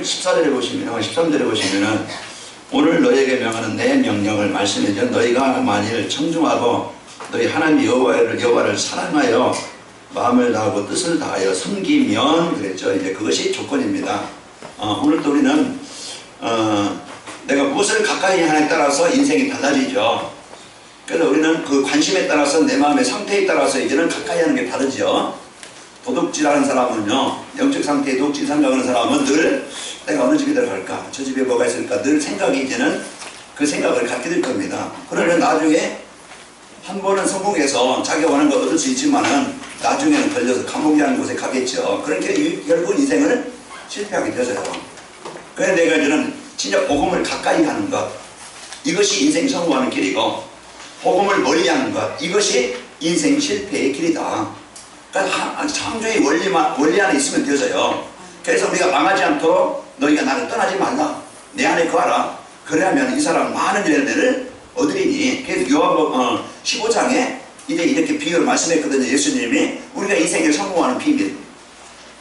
오늘 14절에 보시면 13절에 보시면은 오늘 너희에게 명하는 내 명령을 말씀해줘. 너희가 만일 청중하고 너희 하나님 여호와를 사랑하여 마음을 다하고 뜻을 다하여 섬기면 그랬죠. 이제 그것이 조건입니다. 오늘도 우리는 내가 무엇을 가까이 하냐에 따라서 인생이 달라지죠. 그래서 우리는 그 관심에 따라서 내 마음의 상태에 따라서 이제는 가까이 하는 게 다르죠. 도둑질하는 사람은요, 영적 상태에 도둑질 생각하는 사람은 늘 내가 어느 집에 들어갈까, 저 집에 뭐가 있을까 늘 생각이 이제는 그 생각을 갖게 될 겁니다. 그러면 나중에 한 번은 성공해서 자기가 원하는 걸 얻을 수 있지만은 나중에는 걸려서 감옥이라는 곳에 가겠죠. 그러니까 결국 인생을 실패하게 되어져요. 그래서 내가 이제는 진짜 복음을 가까이 하는 것, 이것이 인생 성공하는 길이고, 복음을 멀리하는 것, 이것이 인생 실패의 길이다. 그러니까 창조의 원리 안에 있으면 되어져요. 그래서 우리가 망하지 않도록 너희가 나를 떠나지 말라, 내 안에 거하라. 그래야면 이 사람 많은 열매를 얻으리니. 그래서 요한복음 15장에 이제 이렇게 비유를 말씀했거든요. 예수님이 우리가 인생에 성공하는 비밀,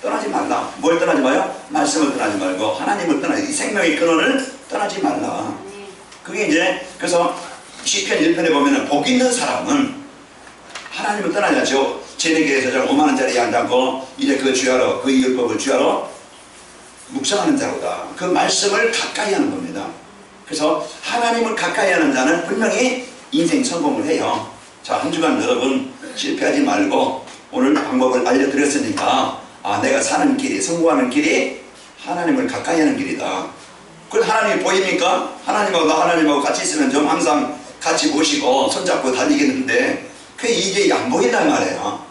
떠나지 말라. 뭘 떠나지 마요? 말씀을 떠나지 말고 하나님을 떠나지, 이 생명의 근원을 떠나지 말라. 그게 이제 그래서 시편 1편에 보면은 복 있는 사람은 하나님을 떠나지 않죠. 재래교회에서 5만원짜리 앉고 이제 그 주야로, 그 율법을 주야로 묵상하는 자로다. 그 말씀을 가까이 하는 겁니다. 그래서 하나님을 가까이 하는 자는 분명히 인생 성공을 해요. 자, 한 주간 여러분 실패하지 말고 오늘 방법을 알려드렸으니까 내가 사는 길이, 성공하는 길이 하나님을 가까이 하는 길이다. 그럼 하나님이 보입니까? 하나님하고 같이 있으면 좀 항상 같이 모시고 손잡고 달리겠는데 그게 이게 안 보인단 말이에요.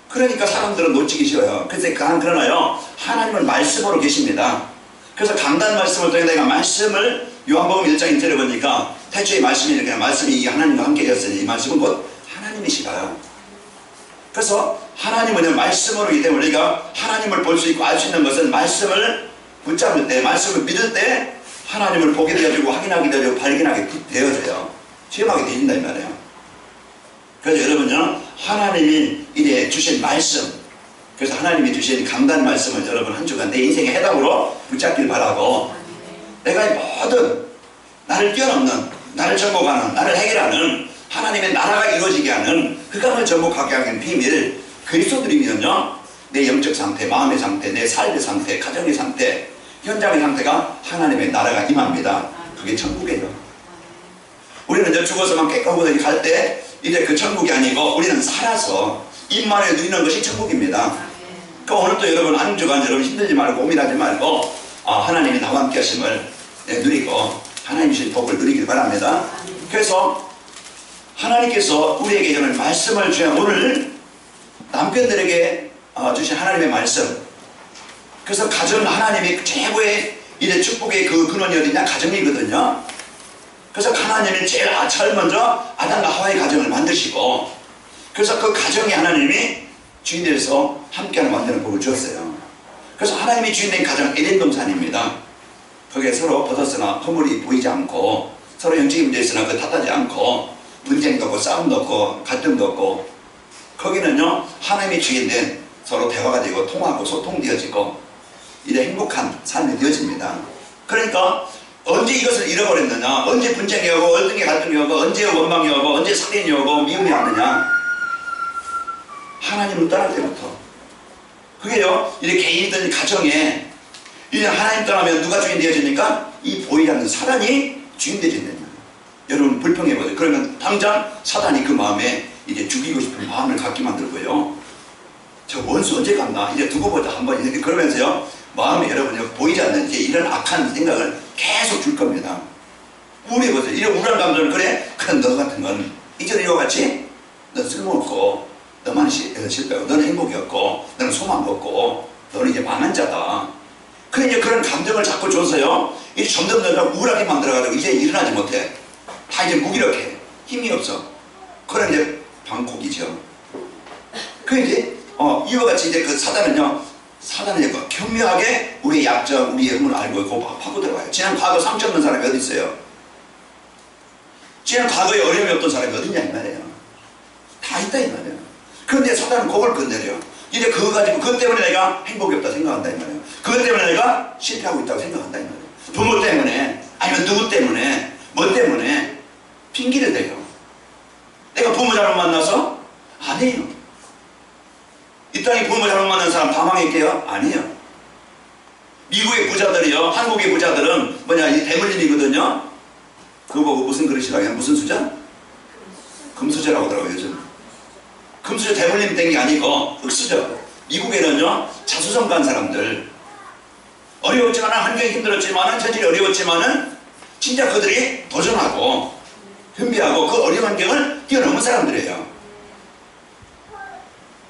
그러니까 사람들은 놓치기 쉬워요. 그래서 그러나요, 하나님은 말씀으로 계십니다. 그래서 강단 말씀을 통해 내가 말씀을 요한복음 1장 1절에 보니까 태초에 말씀이니까 말씀이 하나님과 함께 되었으니 이 말씀은 곧 하나님이시라요. 그래서 하나님은 말씀으로기 때문에 우리가 하나님을 볼 수 있고 알 수 있는 것은 말씀을 붙잡을 때, 말씀을 믿을 때 하나님을 보게 되어지고 확인하게 되어지고 발견하게 되어져요. 체험하게 되진다 이 말이에요. 그래서 여러분요, 하나님이 이제 주신 말씀, 그래서 하나님이 주신 강단 말씀을 여러분 한 주간 내 인생의 해답으로 붙잡길 바라고, 내가 모든 나를 뛰어넘는, 나를 정복하는, 나를 해결하는 하나님의 나라가 이루어지게 하는 흑암을 정복하게 하는 비밀, 그리스도들이면요, 내 영적 상태, 마음의 상태, 내 삶의 상태, 가정의 상태, 현장의 상태가 하나님의 나라가 임합니다. 그게 천국이에요. 우리는 이제 죽어서만 깨끗하고 갈 때 이제 그 천국이 아니고 우리는 살아서 입만에 누리는 것이 천국입니다. 그러니까 오늘도 여러분 한 주간 여러분 힘들지 말고 고민하지 말고 하나님이 나와 함께 하심을 누리고 하나님 주신 복을 누리길 바랍니다. 그래서 하나님께서 우리에게 이런 말씀을 주신 오늘 남편들에게 주신 하나님의 말씀, 그래서 가정 하나님이 최고의 이제 축복의 그 근원이 어디냐? 가정이거든요. 그래서 하나님이 제일 먼저 아담과 하와의 가정을 만드시고, 그래서 그 가정에 하나님이 주인되어서 함께하는 만드는 법을 주었어요. 그래서 하나님이 주인된 가정 에덴 동산입니다. 거기에 서로 벗었으나 허물이 보이지 않고 서로 영적인 문제 있으나 그 탓하지 않고 분쟁도 없고 싸움도 없고 갈등도 없고, 거기는요 하나님이 주인된 서로 대화가 되고 통하고 소통되어지고 이래 행복한 삶이 되어집니다. 그러니까 언제 이것을 잃어버렸느냐, 언제 분쟁이 오고 언제 갈등이 오고 언제 원망이 오고 언제 살인이 오고 미움이 왔느냐, 하나님을 떠날 때부터. 그게요 이렇게 개인이든 가정에 이제 하나님 떠나면 누가 주인 되어지니까 이 보이라는 사단이 주인 되어진다는 거예요. 여러분 불평해보세요. 그러면 당장 사단이 그 마음에 이제 죽이고 싶은 마음을 갖게 만들고요, 저 원수 언제 갔나 이제 두고 보자 한번 이렇게 그러면서요 마음에 여러분이 보이지 않는 이제 이런 악한 생각을 계속 줄 겁니다. 우울해보세요. 이런 우울한 감정을, 그래 너 같은 건 이전에 이와 같이 너 쓸모없고 너만 실패하고 너는 행복이 없고 너는 소망 없고 너는 이제 망한 자다. 그래 이제 그런 감정을 자꾸 줘서요 이제 점점 우울하게 만들어가지고 이제 일어나지 못해. 다 이제 무기력해. 힘이 없어. 그런 이제 방콕이죠. 그 이제 이와 같이 이제 그 사단은요, 사단은 교묘하게 우리의 약점, 우리의 의문을 알고 있고 파고 들어가요. 지난 과거 상처 없는 사람이 어디 있어요? 지난 과거에 어려움이 없던 사람이 어딨냐 이 말이에요. 다 있다 이 말이에요. 그런데 사단은 그걸 건드려. 이제 그거 가지고 그것 때문에 내가 행복이 없다 생각한다 이 말이에요. 그것 때문에 내가 실패하고 있다고 생각한다 이 말이에요. 부모 때문에 아니면 누구 때문에 뭐 때문에 핑계를 대요. 내가 부모 잘못 만나서? 아니에요. 이 땅에 부모 잘못 만난 사람 다 망했게요? 아니에요. 미국의 부자들이요, 한국의 부자들은 뭐냐, 이 대물림이거든요. 그거 보고 무슨 그릇이라고 해요? 무슨 수저? 금수저라고 하더라고요, 요즘. 금수저 대물림 된 게 아니고 흙수저. 미국에는요, 자수성 간 사람들, 어려웠지만, 환경이 힘들었지만, 처질이 어려웠지만은 진짜 그들이 도전하고 준비하고 그 어려운 환경을 뛰어넘은 사람들이에요.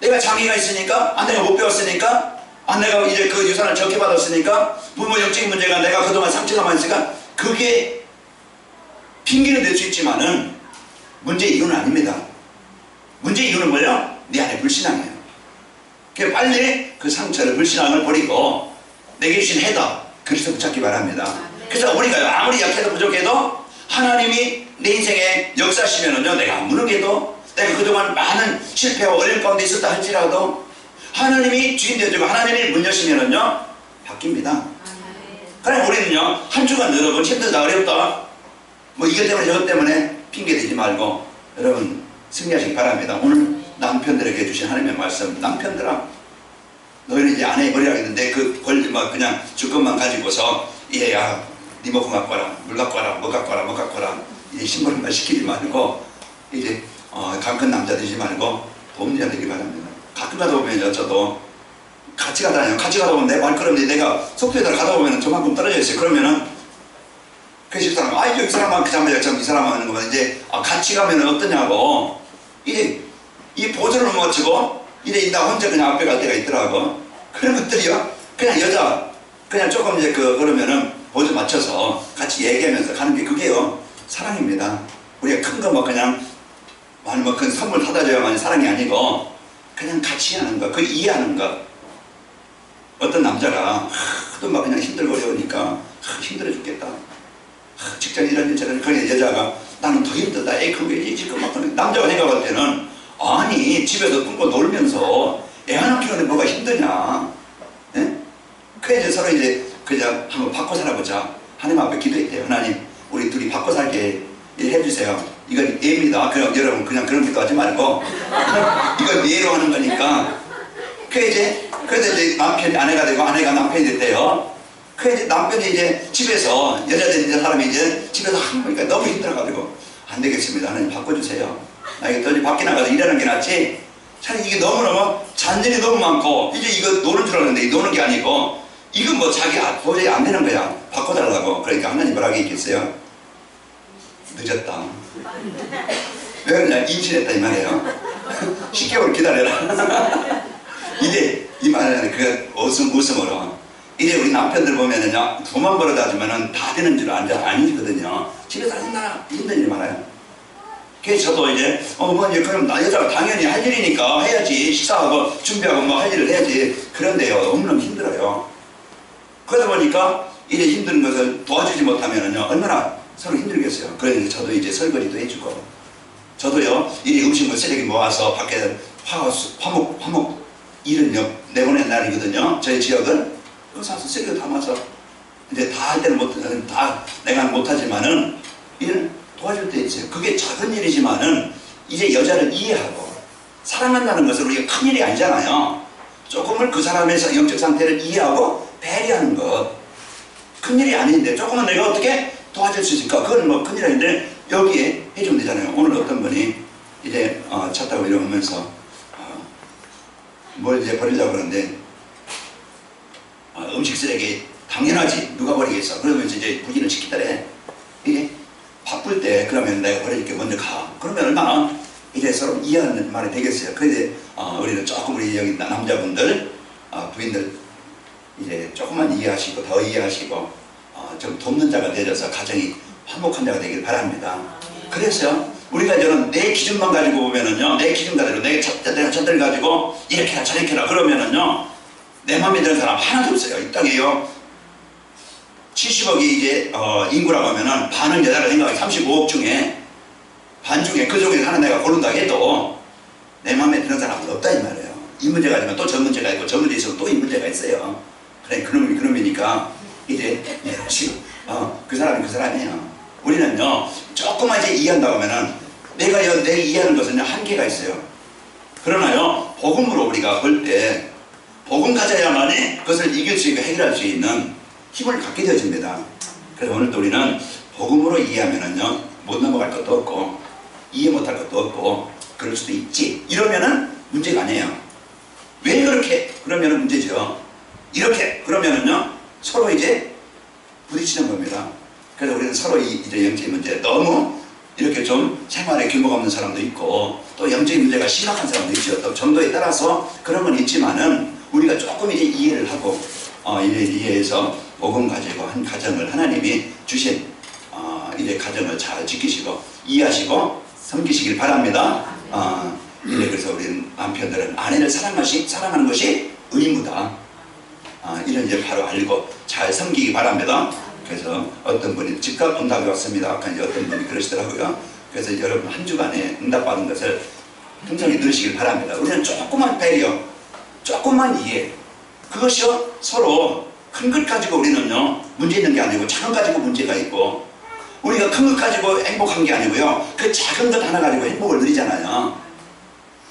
내가 장애가 있으니까, 내가 못 배웠으니까, 내가 이제 그 유산을 적게 받았으니까, 부모 영적인 문제가 내가 그동안 상처가 많으니까, 그게 핑계를 댈 수 있지만은 문제의 이유는 아닙니다. 문제의 이유는 뭐예요? 내 안에 불신앙이에요. 그러니까 빨리 그 상처를, 불신앙을 버리고 내게 주신 해답, 그리스도 붙잡기 바랍니다. 그래서 우리가 아무리 약해도 부족해도 하나님이 내 인생에 역사하시면은요, 내가 안 무너져도, 내가 그동안 많은 실패와 어려움 가운데 있었다 할지라도 하나님이 주인 되어주고 하나님이 문 여시면은요, 바뀝니다. 그래 우리는요, 한 주간 여러분 힘들다 어렵다 뭐 이것 때문에 저것 때문에 핑계대지 말고 여러분 승리하시기 바랍니다. 오늘 남편들에게 주신 하나님의 말씀, 남편들아 너희는 이제 아내의 머리라고 했는데 그 권리 막 그냥 주권만 가지고서 얘야 네 먹고 갖고 와라, 물 갖고 와라, 뭐 갖고 와라, 뭐 갖고 와라, 이제 심부름만 시키지 말고 이제 강큰 남자 되지 말고 도움자 되기 바랍니다. 가끔 가다 보면 저도 같이 가다 보면 내 말걸음에 내가 속도에 따라 가다 보면 저만큼 떨어져 있어요. 그러면은 그 집사람, 이 사람만 그 잠깐만 이 사람만 하는 거면 이제 같이 가면 어떠냐고 이제 이 보조를 못 치고 이제 나 혼자 그냥 앞에 갈 때가 있더라고. 그런 것들이요, 그냥 여자 그냥 조금 이제 그러면은 보조 맞춰서 같이 얘기하면서 가는 게 그게요 사랑입니다. 우리가 큰 거 뭐 그냥 뭐 큰 선물 사다 줘야만 사랑이 아니고 그냥 같이 하는 거, 그 이해하는 거. 어떤 남자가 하도 막 그냥 힘들고 어려우니까 힘들어 죽겠다. 직장 이런 일 저런 그 여자가 나는 더 힘들다. 그게 지금 막 남자가 생각할 때는 아니 집에서 굶고 놀면서 애 하나 키우는데 뭐가 힘드냐. 예? 그래서 서로 이제 그냥 한번 바꿔 살아보자. 하나님 앞에 기도했대요. 하나님 우리 둘이 바꿔 살게 해주세요. 이건 예입니다. 그럼 여러분 그냥 그런 기도하지 말고 이건 예로 하는 거니까. 그래서 이제 남편이 아내가 되고 아내가 남편이 됐대요. 그래서 남편이 이제 집에서 여자들 사람이 이제 집에서 하니까 너무 힘들어가지고 안 되겠습니다. 하나님 바꿔주세요. 나 이거 더 밖에 나가서 일하는 게 낫지. 참 이게 너무너무 잔전이 너무 많고 이제 이거 노는 줄 알았는데 노는 게 아니고 이건 뭐 자기 도저히 안 되는 거야. 바꿔달라고. 그러니까 하나님 뭐라고 얘기했어요? 늦었다. 왜 그러냐? 임신했다 이 말이에요. 10개월 기다려라. 이제 이 말은 그 웃음으로 이제 우리 남편들 보면은요, 돈만 벌어다 주면은 다 되는 줄 아니거든요. 집에서 얼마나 힘든 일이 많아요. 그래서 저도 이제 뭐 이제 그럼 나 여자가 당연히 할 일이니까 해야지, 식사하고 준비하고 뭐 할 일을 해야지. 그런데요, 너무너무 힘들어요. 그러다 보니까 이제 힘든 것을 도와주지 못하면은요, 얼마나 서로 힘들겠어요. 그러니까 저도 이제 설거지도 해주고, 저도요, 이 음식물 쓰레기 모아서 밖에 화목 일은요 내보낸 날이거든요. 저희 지역은 그 사서 쓰레기 담아서 이제 다 할 때는 다 내가 못하지만은 일을 도와줄 때 있어요. 그게 작은 일이지만은 이제 여자를 이해하고 사랑한다는 것은 우리가 큰 일이 아니잖아요. 조금을 그 사람의 영적 상태를 이해하고 배려하는 것, 큰 일이 아닌데 조금은 내가 어떻게 도와줄 수 있을까? 그건 뭐 큰일 아닌데 여기에 해주면 되잖아요. 오늘 어떤 분이 이제 차 타고 이러면서 뭘 이제 버리려고 그러는데 음식 쓰레기 당연하지 누가 버리겠어. 그러면서 이제 부기는 시키더래. 이게 바쁠 때 그러면 내가 버릴게 먼저 가. 그러면 얼마나 이제 서로 이해하는 말이 되겠어요. 그런데 우리는 조금 우리 여기 남자분들 부인들 이제 조금만 이해하시고 더 이해하시고 좀 돕는 자가 되어서 가정이 화목한 자가 되길 바랍니다. 그래서요 우리가 저는 내 기준만 가지고 보면은요, 내 기준가대로 내가 잣대를 가지고 이렇게 해라 저렇게 해라 그러면은요 내 마음에 드는 사람 하나도 없어요. 이 땅에요 70억이 이제 인구라고 하면은 반은 여자라 생각해. 35억 중에 반 중에 그 중에 하나 내가 고른다 해도 내 마음에 드는 사람은 없다 이 말이에요. 이 문제가 아니면 또 저 문제가 있고 저 문제 있으면 또 이 문제가 있어요. 그래, 그놈이니까 이제 지금 그 사람이 그 사람이에요. 우리는요 조금만 이제 이해한다고 하면은 내가 이해하는 것은 한계가 있어요. 그러나요 복음으로 우리가 볼 때 복음 가져야만이 그것을 이길 수 있고 해결할 수 있는 힘을 갖게 되어집니다. 그래서 오늘도 우리는 복음으로 이해하면은요 못 넘어갈 것도 없고 이해 못할 것도 없고 그럴 수도 있지 이러면은 문제가 아니에요. 왜 그렇게 그러면은 문제죠. 이렇게 그러면은요 서로 이제 부딪히는 겁니다. 그래서 우리는 서로 이제 영적인 문제 너무 이렇게 좀 생활에 규모가 없는 사람도 있고 또 영적인 문제가 심각한 사람도 있죠. 또 정도에 따라서 그런 건 있지만은 우리가 조금 이제 이해를 하고 이제 이해해서 복음 가지고 한 가정을 하나님이 주신 이제 가정을 잘 지키시고 이해하시고 섬기시길 바랍니다. 이제 그래서 우리는 남편들은 아내를 사랑하는 것이 의무다. 이런 이제 바로 알고 잘 섬기기 바랍니다. 그래서 어떤 분이 즉각 응답이 왔습니다. 아까 이제 어떤 분이 그러시더라고요. 그래서 여러분 한 주간에 응답받은 것을 풍성히 누리시길 바랍니다. 우리는 조금만 배려, 조금만 이해. 그것이요 서로 큰 것 가지고 우리는요 문제 있는 게 아니고 작은 것 가지고 문제가 있고 우리가 큰 것 가지고 행복한 게 아니고요 그 작은 것 하나 가지고 행복을 누리잖아요.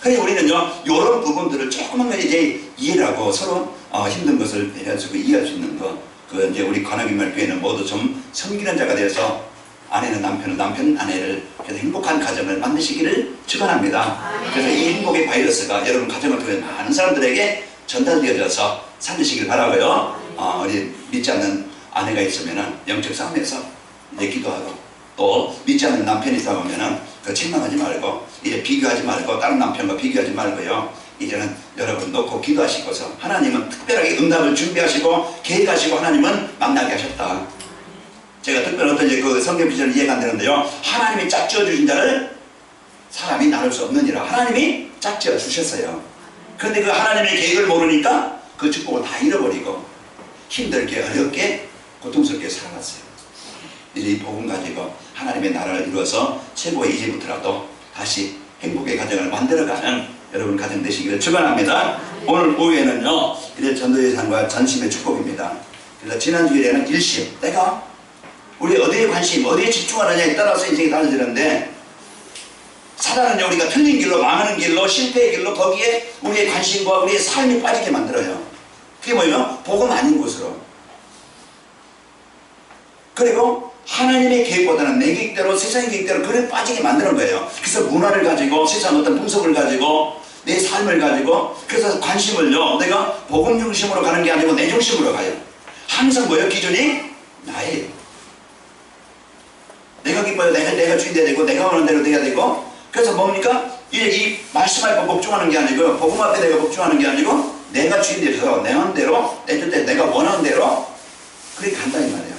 그래서 우리는요 이런 부분들을 조금만 이제 이해를 하고 서로 힘든 것을 배려해주고 이해할 수 있는 것. 그 이제 우리 관악인말 교회는 모두 좀 섬기는 자가 되어서 아내는 남편은 아내를 그래서 행복한 가정을 만드시기를 축원합니다. 그래서 이 행복의 바이러스가 여러분 가정을 통해 많은 사람들에게 전달되어져서 살리시길 바라고요. 우리 믿지 않는 아내가 있으면은 영적 싸움에서 이제 기도하고 또 믿지 않는 남편이 있다 보면은 그 책망하지 말고 이제 비교하지 말고 다른 남편과 비교하지 말고요. 이제는 여러분 놓고 기도하시고서 하나님은 특별하게 응답을 준비하시고 계획하시고 하나님은 만나게 하셨다. 제가 특별히 어떤 그 성경 구절을 이해가 안 되는데요. 하나님이 짝지어 주신 자를 사람이 나눌 수 없느니라. 하나님이 짝지어 주셨어요. 그런데 그 하나님의 계획을 모르니까 그 축복을 다 잃어버리고 힘들게 어렵게 고통스럽게 살아갔어요. 이제 이 복음 가지고 하나님의 나라를 이루어서 최고의 이제부터라도 다시 행복의 가정을 만들어가는 여러분 가정 되시기를 축원합니다. 오늘 오후에는요 이제 전도예산과 전심의 축복입니다. 그래서 지난주일에는 일심 내가 우리 어디에 관심 어디에 집중하느냐에 따라서 인생이 달라지는데 사단은요 우리가 틀린 길로 망하는 길로 실패의 길로 거기에 우리의 관심과 우리의 삶이 빠지게 만들어요. 그게 뭐냐면 복음 아닌 곳으로. 그리고 하나님의 계획보다는 내 계획대로 세상의 계획대로 그래 빠지게 만드는 거예요. 그래서 문화를 가지고 세상 어떤 풍속을 가지고 내 삶을 가지고 그래서 관심을요 내가 복음 중심으로 가는 게 아니고 내 중심으로 가요. 항상 뭐예요? 기준이 나예요. 내가 기뻐요. 내가 주인 돼야 되고 내가 원하는 대로 돼야 되고 그래서 뭡니까? 이제 이 말씀 앞에 복종하는 게 아니고 복음 앞에 내가 복종하는 게 아니고 내가 주인 돼서 내 마음대로 내 뜻대로 내가 원하는 대로 그렇게 간다 이 말이에요.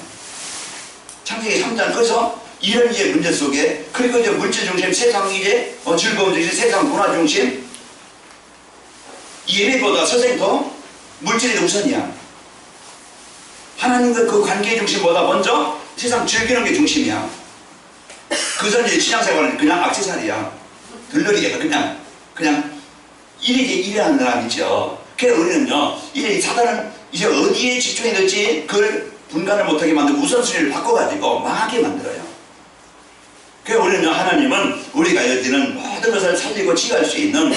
창세기 3장 그래서 이런 이제 문제 속에 그리고 이제 물질 중심 세상 이제 즐거움 중심 세상 문화 중심 예배보다 선생도 물질이 우선이야. 하나님과 그 관계의 중심보다 먼저 세상 즐기는 게 중심이야. 그 전 이제 신앙생활은 그냥 악세사리야. 들러리게 그냥 일하는 사람이죠. 그래서 우리는요 이제 사단은 이제 어디에 집중해야 될지 그걸 분간을 못하게 만들고 우선순위를 바꿔가지고 망하게 만들어요. 그래서 우리는 하나님은 우리가 여기는 모든 것을 살리고 치유할 수 있는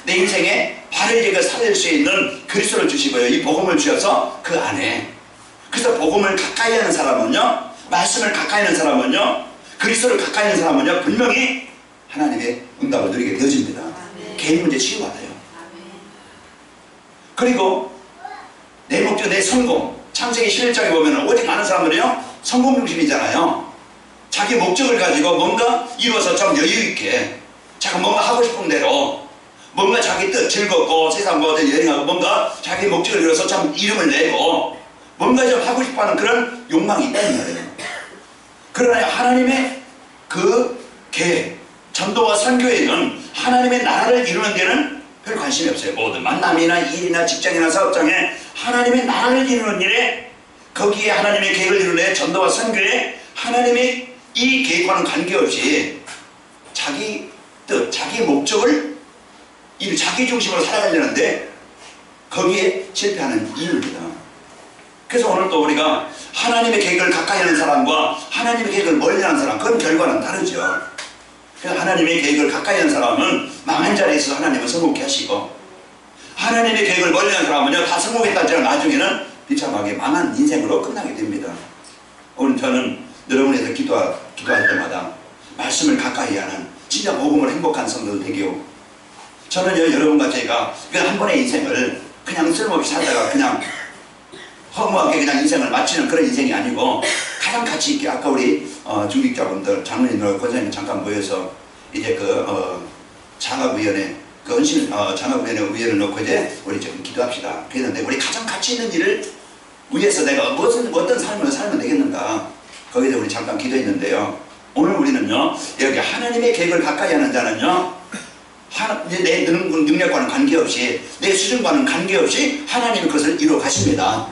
내 인생에 바르게 살릴 수 있는 그리스도를 주시고요. 이 복음을 주셔서 그 안에 그래서 복음을 가까이 하는 사람은요 말씀을 가까이 하는 사람은요 그리스도를 가까이 하는 사람은요 분명히 하나님의 응답을 누리게 되어집니다. 개인 문제 치유받아요. 그리고 내 목적 내 성공 창세기 11장에 보면 오직 많은 사람들이요 성공 중심이잖아요. 자기 목적을 가지고 뭔가 이루어서 좀 여유있게 자기 뭔가 하고 싶은 대로 뭔가 자기 뜻 즐겁고 세상 모든 여행하고 뭔가 자기 목적을 이루어서 참 이름을 내고 뭔가 좀 하고 싶어하는 그런 욕망이 있다는 말이에요. 그러나 하나님의 그 계획 전도와 선교에는 하나님의 나라를 이루는 데는 별 관심이 없어요. 모든 만남이나 일이나 직장이나 사업장에 하나님의 나라를 이루는 일에 거기에 하나님의 계획을 이루는 전도와 선교에 하나님의 이 계획과는 관계없이 자기 뜻, 자기 목적을 자기 중심으로 살아가려는데 거기에 실패하는 이유입니다. 그래서 오늘 또 우리가 하나님의 계획을 가까이 하는 사람과 하나님의 계획을 멀리 하는 사람, 그건 결과는 다르죠. 그래서 하나님의 계획을 가까이 하는 사람은 망한 자리에 있어서 하나님은 성공케 하시고, 하나님의 계획을 멀리 하는 사람은요, 다 성공했다 하지만 나중에는 비참하게 망한 인생으로 끝나게 됩니다. 오늘 저는 여러분에서 기도할 때마다 말씀을 가까이 하는 진짜 복음을 행복한 성도들 되기요. 저는요, 여러분과 제가 그냥 한 번의 인생을 그냥 쓸모없이 살다가 그냥 허무하게 그냥 인생을 마치는 그런 인생이 아니고, 가장 가치 있게, 아까 우리 중직자분들, 장로님들, 권사님 잠깐 모여서 이제 장학위원회, 장학위원회 의회를 놓고 이제 우리 지금 기도합시다. 그랬는데, 우리 가장 가치 있는 일을 위해서 내가 어떤 삶을 살면 되겠는가, 거기서 우리 잠깐 기도했는데요. 오늘 우리는요, 여기 하나님의 계획을 가까이 하는 자는요, 내 능력과는 관계없이, 내 수준과는 관계없이 하나님이 그것을 이루어 가십니다.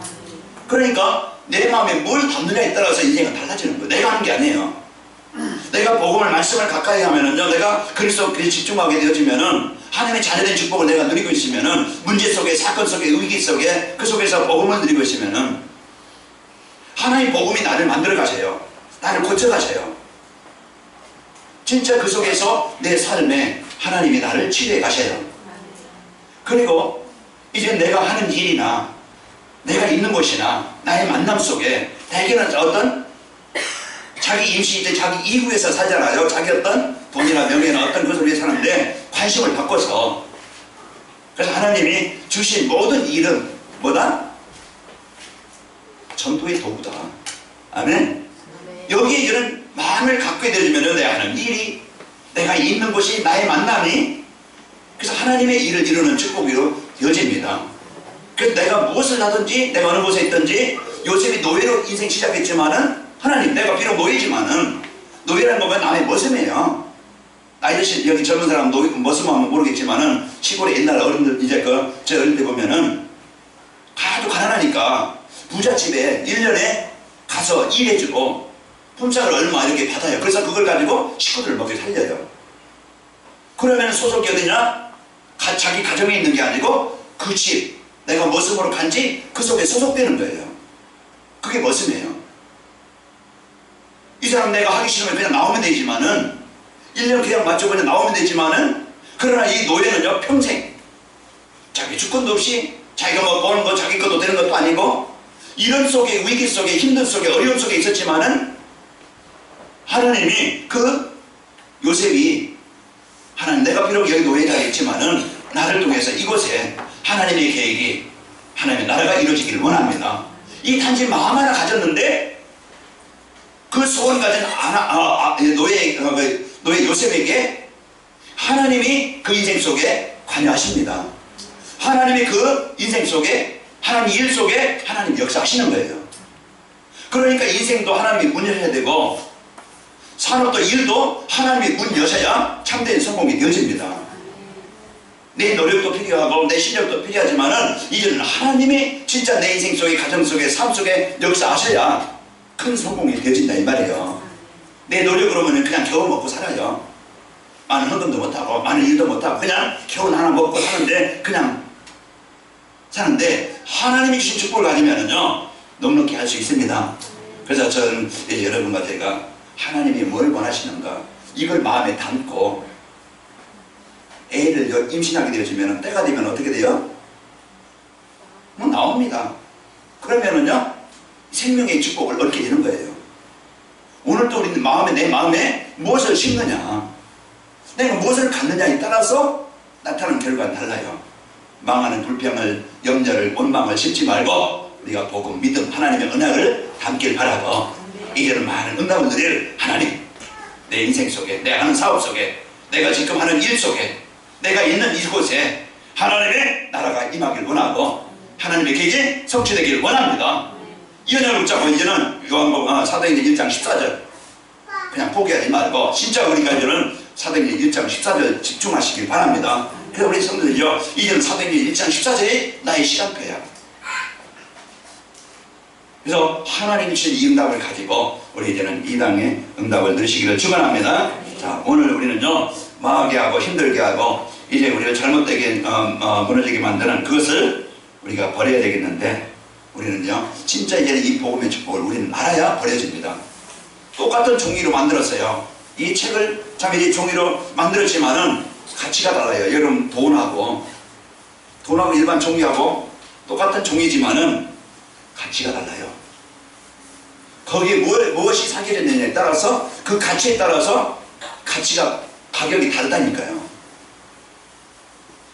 그러니까 내 마음에 뭘 담느냐에 따라서 인생은 달라지는 거예요. 내가 하는 게 아니에요. 내가 복음을, 말씀을 가까이 하면은요, 내가 그리스도께 집중하게 되어지면은, 하나님의 자녀된 축복을 내가 누리고 있으면은, 문제 속에, 사건 속에, 위기 속에, 그 속에서 복음을 누리고 있으면은, 하나님 복음이 나를 만들어 가세요. 나를 고쳐 가세요. 진짜 그 속에서 내 삶에 하나님이 나를 치료해 가셔요. 그리고 이제 내가 하는 일이나 내가 있는 곳이나 나의 만남 속에 대개는 어떤 자기 임시, 자기 이구에서 살잖아요. 자기 어떤 돈이나 명예나 어떤 것을 위해 사는데 관심을 바꿔서, 그래서 하나님이 주신 모든 일은 뭐다? 전도의 도구다. 아멘. 여기에 이런 마음을 갖게 되면 내가 하는 일이, 내가 있는 곳이, 나의 만남이, 그래서 하나님의 일을 이루는 축복으로 되어집니다. 그래서 내가 무엇을 하든지, 내가 어느 곳에 있든지, 요셉이 노예로 인생 시작했지만은, 하나님, 내가 비록 노예지만은, 노예라는 건 남의 머슴이에요. 나이 드신 여기 젊은 사람 머슴하면 모르겠지만은, 시골에 옛날 어른들, 이제 제 어릴 때 보면은, 하도 가난하니까, 부잣집에 1년에 가서 일해주고, 품삯을 얼마 이렇게 받아요. 그래서 그걸 가지고 식구들을 먹여 살려요. 그러면 소속이 어디냐? 자기 가정에 있는 게 아니고, 그 집, 내가 머슴으로 간지 그 속에 소속되는 거예요. 그게 머슴이에요. 이 사람 내가 하기 싫으면 그냥 나오면 되지만은, 1년 그냥 맞춰 그냥 나오면 되지만은, 그러나 이 노예는요, 평생 자기 주권도 없이, 자기가 뭐 버는 거 자기 것도 되는 것도 아니고, 이런 속에, 위기 속에, 힘든 속에, 어려움 속에 있었지만은, 하나님이 요셉이, 하나님, 내가 비록 여기 노예자가 있지만은 나를 통해서 이곳에 하나님의 계획이, 하나님의 나라가 이루어지기를 원합니다. 이 단지 마음 하나 가졌는데, 그 소원 가진 노예 요셉에게 하나님이 그 인생 속에 관여하십니다. 하나님이 그 인생 속에, 하나님 일 속에 하나님 역사하시는 거예요. 그러니까 인생도 하나님이 문 여셔야 되고, 산업도 일도 하나님이 문 여셔야 참된 성공이 되어집니다. 내 노력도 필요하고 내 실력도 필요하지만은, 이제는 하나님이 진짜 내 인생 속에, 가정 속에, 삶 속에 역사하셔야 큰 성공이 되어진다 이 말이에요. 내 노력으로는 그냥 겨우 먹고 살아요. 많은 헌금도 못하고 많은 일도 못하고 그냥 겨우 하나 먹고 사는데, 그냥 사는데, 하나님이 주신 축복을 가지면은요, 넉넉히 할 수 있습니다. 그래서 저는 이제 여러분과 제가 하나님이 뭘 원하시는가, 이걸 마음에 담고, 애를 임신하게 되어지면 때가 되면 어떻게 돼요? 뭐 나옵니다. 그러면은요, 생명의 축복을 얻게 되는 거예요. 오늘도 우리는 내 마음에 무엇을 심느냐, 내가 무엇을 갖느냐에 따라서 나타나는 결과는 달라요. 망하는 불평을, 염려를, 원망을 심지 말고, 우리가 복음, 믿음, 하나님의 언약을 담길 바라고, 이제는 많은 응답을 누릴 하나님, 내 인생 속에, 내가 하는 사업 속에, 내가 지금 하는 일 속에, 내가 있는 이곳에 하나님의 나라가 임하길 원하고, 하나님의 계획이 성취되기를 원합니다. 이 언약을 붙잡고 이제는 요한복음 사도행전 1장 14절 그냥 포기하지 말고, 진짜 우리가 이제는 사도행전 1장 14절 집중하시길 바랍니다. 그래서 우리 성도들이요, 이제는 사도행전 1장 14절이 나의 시간표야. 그래서 하나님이 주신 이 응답을 가지고 우리 이제는 이 땅의 응답을 누리시기를 축원합니다. 자, 오늘 우리는요, 망하게 하고 힘들게 하고 이제 우리를 잘못되게 무너지게 만드는 그것을 우리가 버려야 되겠는데, 우리는요, 진짜 이제는 이 복음의 축복을 우리는 알아야 버려집니다. 똑같은 종이로 만들었어요. 이 책을 자기들이 종이로 만들었지만은 가치가 달라요. 여러분 돈하고 일반 종이하고 똑같은 종이지만은 가치가 달라요. 거기에 무엇이 새겨졌느냐에 따라서 그 가치에 따라서 가격이 다르다니까요.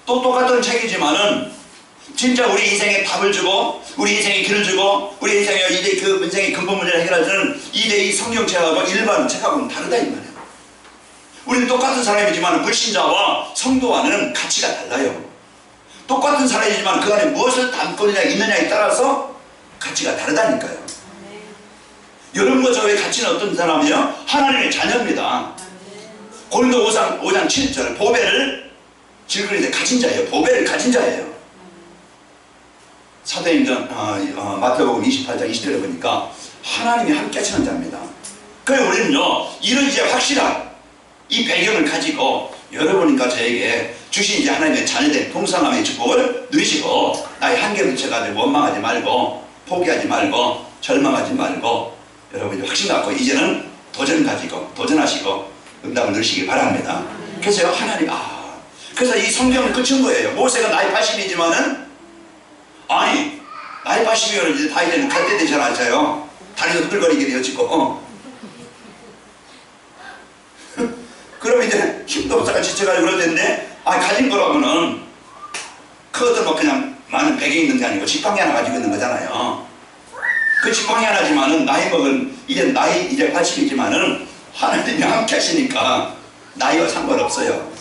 또 똑같은 책이지만은 진짜 우리 인생에 답을 주고 우리 인생에 길을 주고 우리 인생의 그 인생의 근본 문제를 해결하는 이 성경책하고 일반 책하고는 다르다 이 말이에요. 우리는 똑같은 사람이지만 불신자와 성도와는 가치가 달라요. 똑같은 사람이지만 그 안에 무엇을 담고 있느냐에 따라서 가치가 다르다니까요. 여러분과 저의 가치는 어떤 사람이에요? 하나님의 자녀입니다. 고린도 5장 7절 보배를 질그리되 가진 자예요. 보배를 가진 자예요. 사도행전 마태복음 28장 20절에 보니까 하나님이 함께 하시는 자입니다. 그래서 우리는요 이런 이제 확실한 이 배경을 가지고 여러분과 저에게 주신 이제 하나님의 자녀된 동성함의 축복을 누리시고 나의 한계를 붙여가지고 원망하지 말고 포기하지 말고 절망하지 말고 여러분이 확신 갖고 이제는 도전 가지고 도전하시고 응답을 누리시기 바랍니다. 그래서요 하나님 그래서 이 성경은 끝인 거예요. 모세가 나이 80이지만은 아니 나이 80이면 이제 다 이제는 갈 때 되잖아요. 다리도 흔들거리게 되어지고 그럼 이제 힘도 없다가 지쳐가지고 그럴 텐데 가진 거라면은 그것도 뭐 그냥 많은 배경이 있는 게 아니고 지팡이 하나 가지고 있는 거잖아요. 그 지팡이 하나지만은 나이 먹은 이제 80이지만은 하나님이 함께 하시니까 나이와 상관없어요.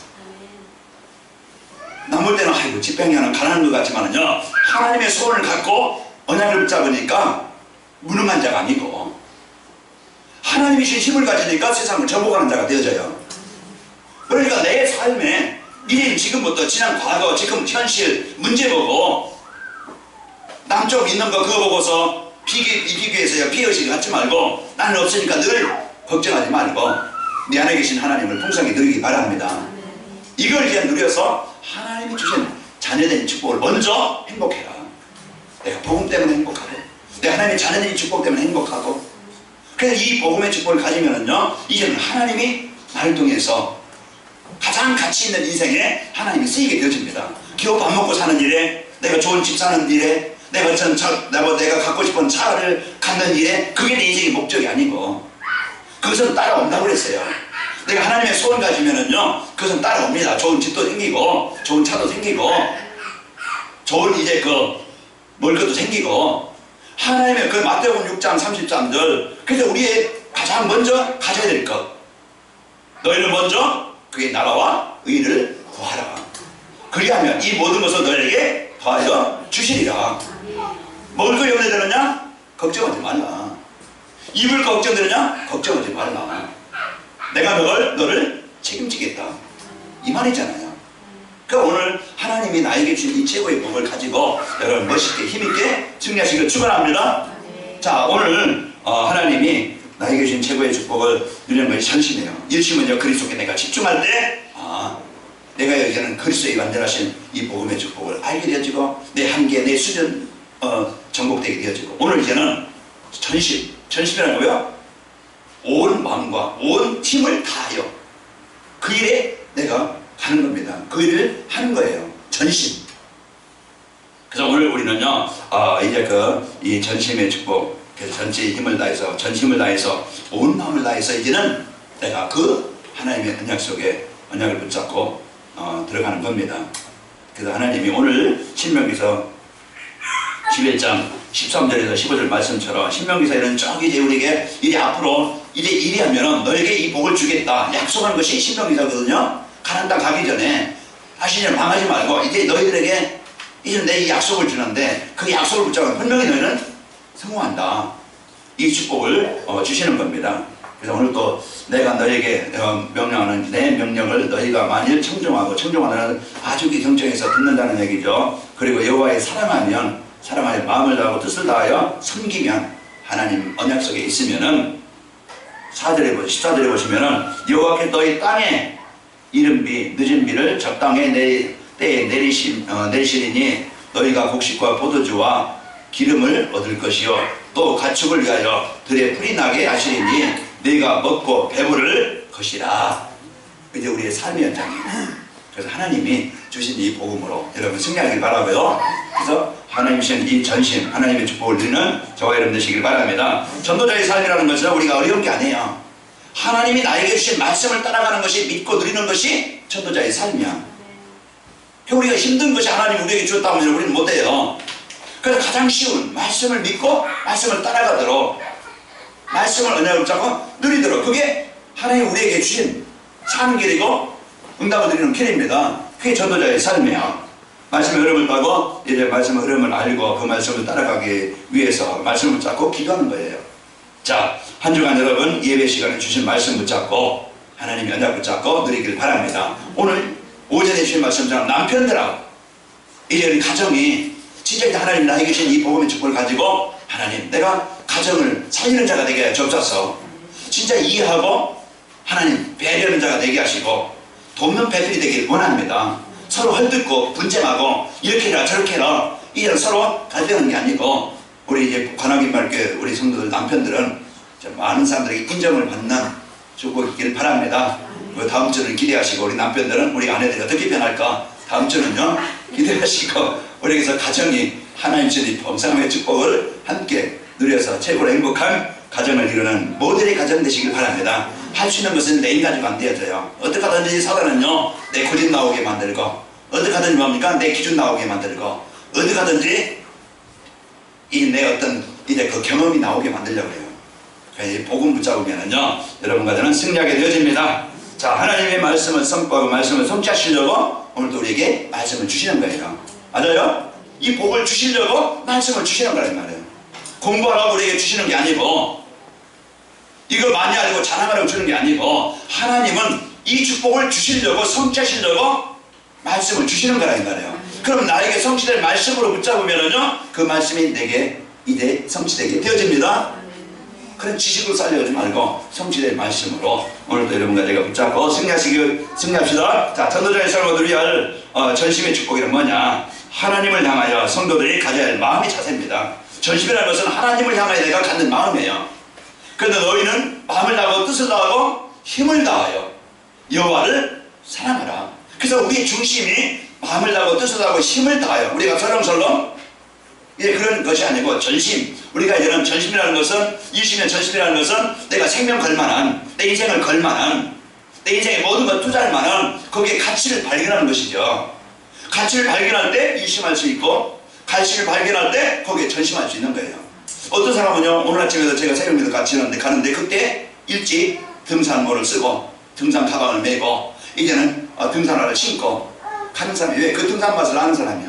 남을 때는 아이고 지팡이 하나 가난한 것 같지만은요 하나님의 소원을 갖고 언약을 붙잡으니까 무능한 자가 아니고 하나님이 주신 힘을 가지니까 세상을 접어가는 자가 되어져요. 그러니까 내 삶에 미래 지금부터 지난 과거 지금 현실 문제 보고 남쪽 있는 거 그거 보고서 비교해서요 피의식을 갖지 말고 나는 없으니까 늘 걱정하지 말고 내 안에 계신 하나님을 풍성히 누리기 바랍니다. 이걸 이제 누려서 하나님이 주신 자녀된 축복을 먼저 행복해라. 내가 복음 때문에 행복하고 내 하나님의 자녀된 축복 때문에 행복하고 그래서 이 복음의 축복을 가지면은요 이제는 하나님이 나를 통해서 가장 가치 있는 인생에 하나님이 쓰이게 되어집니다. 겨우 밥 먹고 사는 일에 내가 좋은 집 사는 일에 내가 갖고 싶은 차를 갖는 일에 그게 내 인생의 목적이 아니고 그것은 따라온다고 그랬어요. 내가 하나님의 소원 가지면은요 그것은 따라옵니다. 좋은 집도 생기고 좋은 차도 생기고 좋은 이제 먹을 것도 생기고 하나님의 그 마태복음 6장 33절 그래서 우리의 가장 먼저 가져야 될 것 너희는 먼저 그의 나라와 의를 구하라. 그리하면 이 모든 것을 너희에게 더하여 주시리라. 먹을 거 염려 되느냐? 걱정하지 말라. 입을 걱정 되느냐? 걱정하지 말라. 내가 너를 책임지겠다. 이 말이잖아요. 그러니까 오늘 하나님이 나에게 주신 이 최고의 복을 가지고 여러분 멋있게 힘있게 승리하시길 축원합니다. 자 오늘 하나님이 나에게 주신 최고의 축복을 누리는 것이 전심이에요. 일심은요 그리스도께 내가 집중할 때 내가 이제는 그리스도의 완전하신 이 복음의 축복을 알게 되어지고 내 한계 내 수준 정복되게 되어지고 오늘 이제는 전심이라는 거요 온 마음과 온 힘을 다하여 그 일에 내가 가는 겁니다. 그 일을 하는 거예요. 전심. 그래서 오늘 우리는요 이제 이 전심의 축복 그래서 전체의 힘을 다해서 전심을 다해서 온 마음을 다해서 이제는 내가 그 하나님의 언약 속에 언약을 붙잡고 들어가는 겁니다. 그래서 하나님이 오늘 신명기서 11장 13절에서 15절 말씀처럼 신명기서에는 쭉 이제 우리에게 이제 앞으로 이제 일이 하면은 너에게 이 복을 주겠다 약속한 것이 신명기서거든요. 가나안 땅 가기 전에 다시 망하지 말고 이제 너희들에게 이제 내 이 약속을 주는데 그 약속을 붙잡으면 분명히 너희는 성공한다. 이 축복을 주시는 겁니다. 그래서 오늘 또 내가 너에게 명령하는 내 명령을 너희가 만일 청종하고 청종하는 아주 경청해서 듣는다는 얘기죠. 그리고 여호와의 사랑하여 마음을 다하고 뜻을 다하여 섬기면 하나님 언약 속에 있으면은 14절에 보시면은 여호와께 너희 땅에 이른 비 늦은 비를 적당히 때에 내리시리니 너희가 곡식과 포도주와 기름을 얻을 것이요 또 가축을 위하여 들에 풀이 나게 하시리니 네가 먹고 배부를 것이라. 이제 우리의 삶의 현장이에요. 그래서 하나님이 주신 이 복음으로 여러분 승리하길 바라고요. 그래서 하나님 주신 이 전심, 하나님의 축복을 누리는 저와 여러분 되시길 바랍니다. 전도자의 삶이라는 것은 우리가 어려운 게 아니에요. 하나님이 나에게 주신 말씀을 따라가는 것이, 믿고 누리는 것이 전도자의 삶이야. 우리가 힘든 것이 하나님이 우리에게 주었다고 하면 우리는 못해요. 그래서 가장 쉬운 말씀을 믿고 말씀을 따라가도록, 말씀을 언약을 잡고 누리도록, 그게 하나님이 우리에게 주신 사는 길이고 응답을 드리는 길입니다. 그게 전도자의 삶이에요. 말씀의 흐름을 따고 이제 말씀의 흐름을 알고 그 말씀을 따라가기 위해서 말씀을 붙잡고 기도하는 거예요. 자, 한 주간 여러분 예배 시간에 주신 말씀 붙잡고 하나님의 언약 붙잡고 누리길 바랍니다. 오늘 오전에 주신 말씀처럼 남편들하고 이제 우리 가정이 진짜 이제 하나님 나에게 주신 이 복음의 축복을 가지고 하나님 내가 가정을 살리는 자가 되게 하여 주옵소서. 진짜 이해하고 하나님 배려하는 자가 되게 하시고 돕는 배필이 되길 원합니다. 서로 헐뜯고 분쟁하고 이렇게 해라 저렇게 해라 이제 서로 갈등하는 게 아니고 우리 이제 관악인말교회 우리 성도들 남편들은 많은 사람들에게 인정을 받는 축복이길 바랍니다. 다음 주는 기대하시고 우리 남편들은 우리 아내들이 어떻게 변할까 다음 주는요 기대하시고 우리에게서 가정이 하나님 주신 범상의 축복을 함께 누려서 최고로 행복한 가정을 이루는 모델의 가정 되시길 바랍니다. 할 수 있는 것은 내 인간이 안 되어져요. 어떻게 하든지 사단은요 내 고집 나오게 만들고 어떻게 하든지 뭡니까 내 기준 나오게 만들고 어떻게 하든지 이 내 어떤 이제 그 경험이 나오게 만들려고 해요. 그래서 복음 붙잡으면은요 여러분과 저는 승리하게 되어집니다. 자, 하나님의 말씀을 선포하고 말씀을 성취하시려고 오늘도 우리에게 말씀을 주시는 거예요. 맞아요? 이 복을 주시려고 말씀을 주시는 거란 말이에요. 공부하라고 우리에게 주시는 게 아니고 이걸 많이 알고 자랑하라고 주는 게 아니고 하나님은 이 축복을 주시려고 성취하시려고 말씀을 주시는 거란 말이에요. 그럼 나에게 성취될 말씀으로 붙잡으면은요 그 말씀이 내게 이제 성취되게 되어집니다. 그런 지식으로 살려가지 말고 성취될 말씀으로 오늘도 여러분과 제가 붙잡고 승리합시다. 자, 전도자의 삶을 누려야 할 전심의 축복이란 뭐냐? 하나님을 향하여 성도들이 가져야 할 마음의 자세입니다. 전심이라는 것은 하나님을 향하여 내가 갖는 마음이에요. 그런데 너희는 마음을 다하고 뜻을 다하고 힘을 다하여 여호와를 사랑하라. 그래서 우리의 중심이 마음을 다하고 뜻을 다하고 힘을 다하여 우리가 설렁설렁 그런 것이 아니고 전심. 우리가 이제는 전심이라는 것은 일심의 전심이라는 것은 내가 생명 걸만한 내 인생을 걸만한 내 인생의 모든 것 투자할 만한 거기에 가치를 발견하는 것이죠. 가치를 발견할 때 일심할 수 있고 가치를 발견할 때 거기에 전심할 수 있는 거예요. 어떤 사람은요 오늘 아침에도 제가 새벽에도 같이 가는데 그때 일찍 등산모를 쓰고 등산 가방을 메고 이제는 등산화를 신고 가는 사람이 왜? 그 등산 맛을 아는 사람이야.